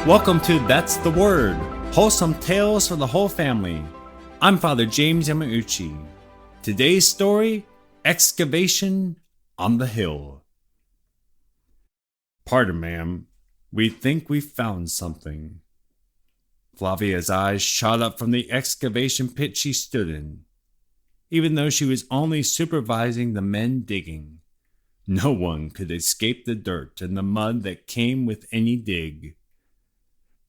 Welcome to That's the Word, wholesome tales for the whole family. I'm Father James Yamauchi. Today's story, Excavation on the Hill. Pardon, ma'am. We think we found something. Flavia's eyes shot up from the excavation pit she stood in. Even though she was only supervising the men digging, no one could escape the dirt and the mud that came with any dig.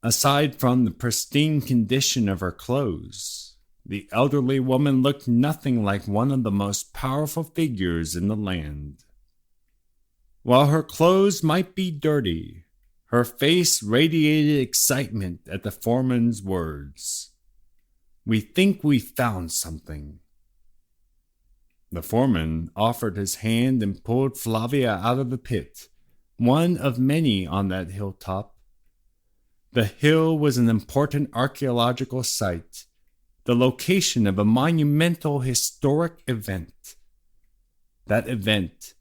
Aside from the pristine condition of her clothes, the elderly woman looked nothing like one of the most powerful figures in the land. While her clothes might be dirty, her face radiated excitement at the foreman's words. "We think we found something." The foreman offered his hand and pulled Flavia out of the pit, one of many on that hilltop. The hill was an important archaeological site, the location of a monumental historic event. That event,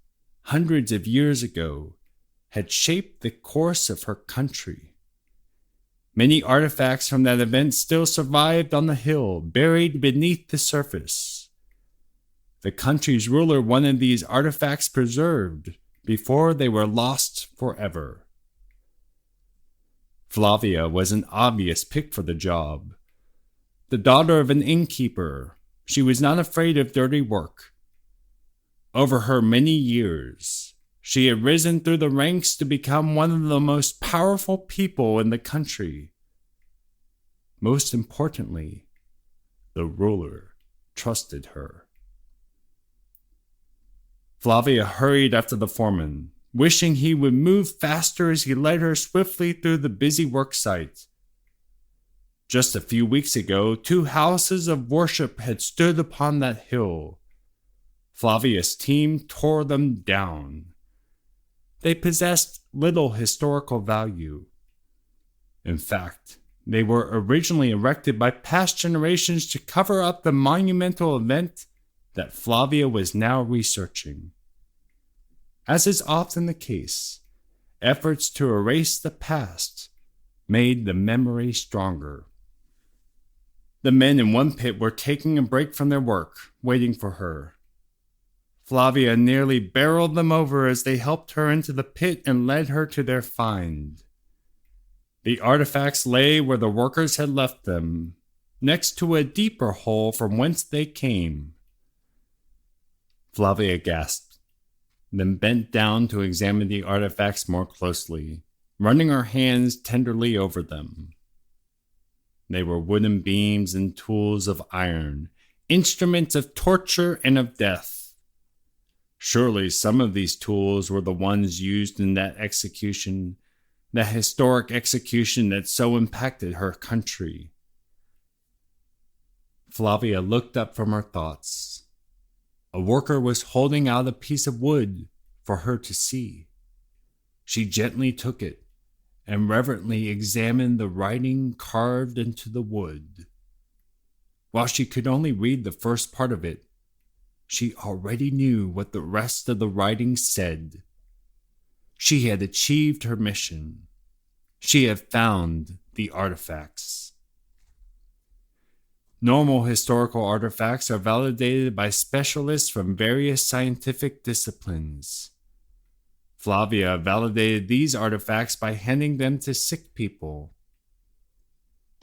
hundreds of years ago, had shaped the course of her country. Many artifacts from that event still survived on the hill, buried beneath the surface. The country's ruler wanted these artifacts preserved before they were lost forever. Flavia was an obvious pick for the job. The daughter of an innkeeper, she was not afraid of dirty work. Over her many years, she had risen through the ranks to become one of the most powerful people in the country. Most importantly, the ruler trusted her. Flavia hurried after the foreman, wishing he would move faster as he led her swiftly through the busy work site. Just a few weeks ago, 2 houses of worship had stood upon that hill. Flavia's team tore them down. They possessed little historical value. In fact, they were originally erected by past generations to cover up the monumental event that Flavia was now researching. As is often the case, efforts to erase the past made the memory stronger. The men in one pit were taking a break from their work, waiting for her. Flavia nearly barreled them over as they helped her into the pit and led her to their find. The artifacts lay where the workers had left them, next to a deeper hole from whence they came. Flavia gasped, then bent down to examine the artifacts more closely, running her hands tenderly over them. They were wooden beams and tools of iron, instruments of torture and of death. Surely some of these tools were the ones used in that execution, that historic execution that so impacted her country. Flavia looked up from her thoughts. A worker was holding out a piece of wood for her to see. She gently took it and reverently examined the writing carved into the wood. While she could only read the first part of it, she already knew what the rest of the writing said. She had achieved her mission. She had found the artifacts. Normal historical artifacts are validated by specialists from various scientific disciplines. Flavia validated these artifacts by handing them to sick people.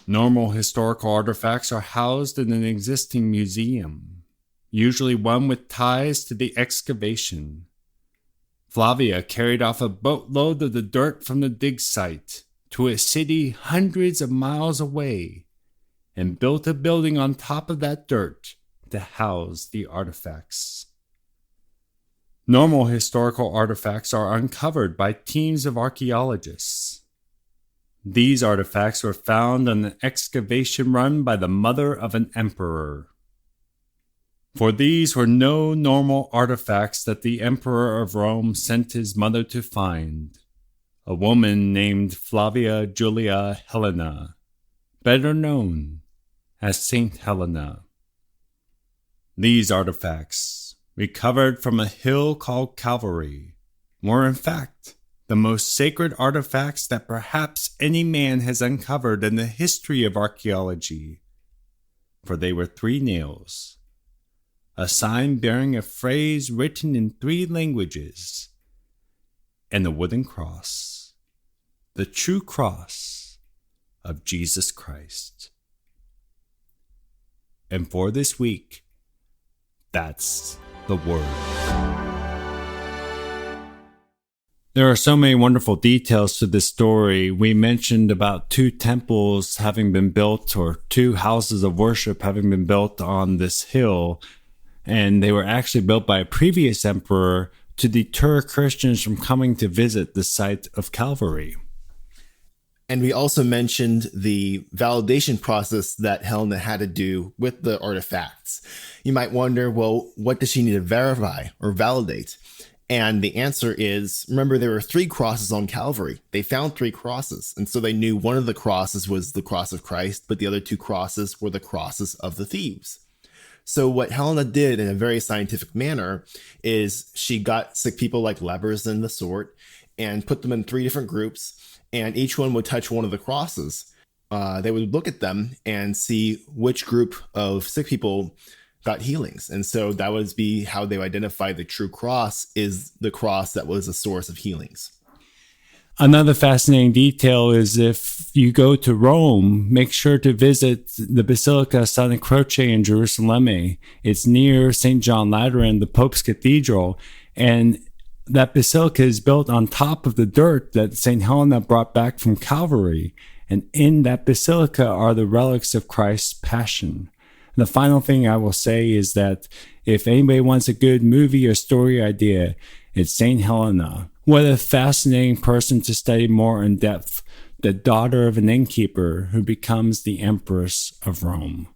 Normal historical artifacts are housed in an existing museum, usually one with ties to the excavation. Flavia carried off a boatload of the dirt from the dig site to a city hundreds of miles away, and built a building on top of that dirt to house the artifacts. Normal historical artifacts are uncovered by teams of archaeologists. These artifacts were found on an excavation run by the mother of an emperor. For these were no normal artifacts that the emperor of Rome sent his mother to find, a woman named Flavia Julia Helena, better known as Saint Helena. These artifacts, recovered from a hill called Calvary, were in fact the most sacred artifacts that perhaps any man has uncovered in the history of archaeology. For they were 3 nails, a sign bearing a phrase written in 3 languages, and a wooden cross, the true cross of Jesus Christ. And for this week, that's the word. There are so many wonderful details to this story. We mentioned about 2 temples having been built, or 2 houses of worship having been built on this hill, and they were actually built by a previous emperor to deter Christians from coming to visit the site of Calvary. And we also mentioned the validation process that Helena had to do with the artifacts. You might wonder, well, what does she need to verify or validate? And the answer is, remember, there were 3 crosses on Calvary. They found 3 crosses. And so they knew one of the crosses was the cross of Christ, but the other 2 crosses were the crosses of the thieves. So what Helena did in a very scientific manner is she got sick people like lepers and the sort and put them in 3 different groups, and each one would touch one of the crosses. They would look at them and see which group of sick people got healings. And so that would be how they identify the true cross is the cross that was a source of healings. Another fascinating detail is if you go to Rome, make sure to visit the Basilica Santa Croce in Jerusalem. It's near St. John Lateran, the Pope's Cathedral, and that basilica is built on top of the dirt that St. Helena brought back from Calvary. And in that basilica are the relics of Christ's passion. And the final thing I will say is that if anybody wants a good movie or story idea, it's St. Helena. What a fascinating person to study more in depth, the daughter of an innkeeper who becomes the Empress of Rome.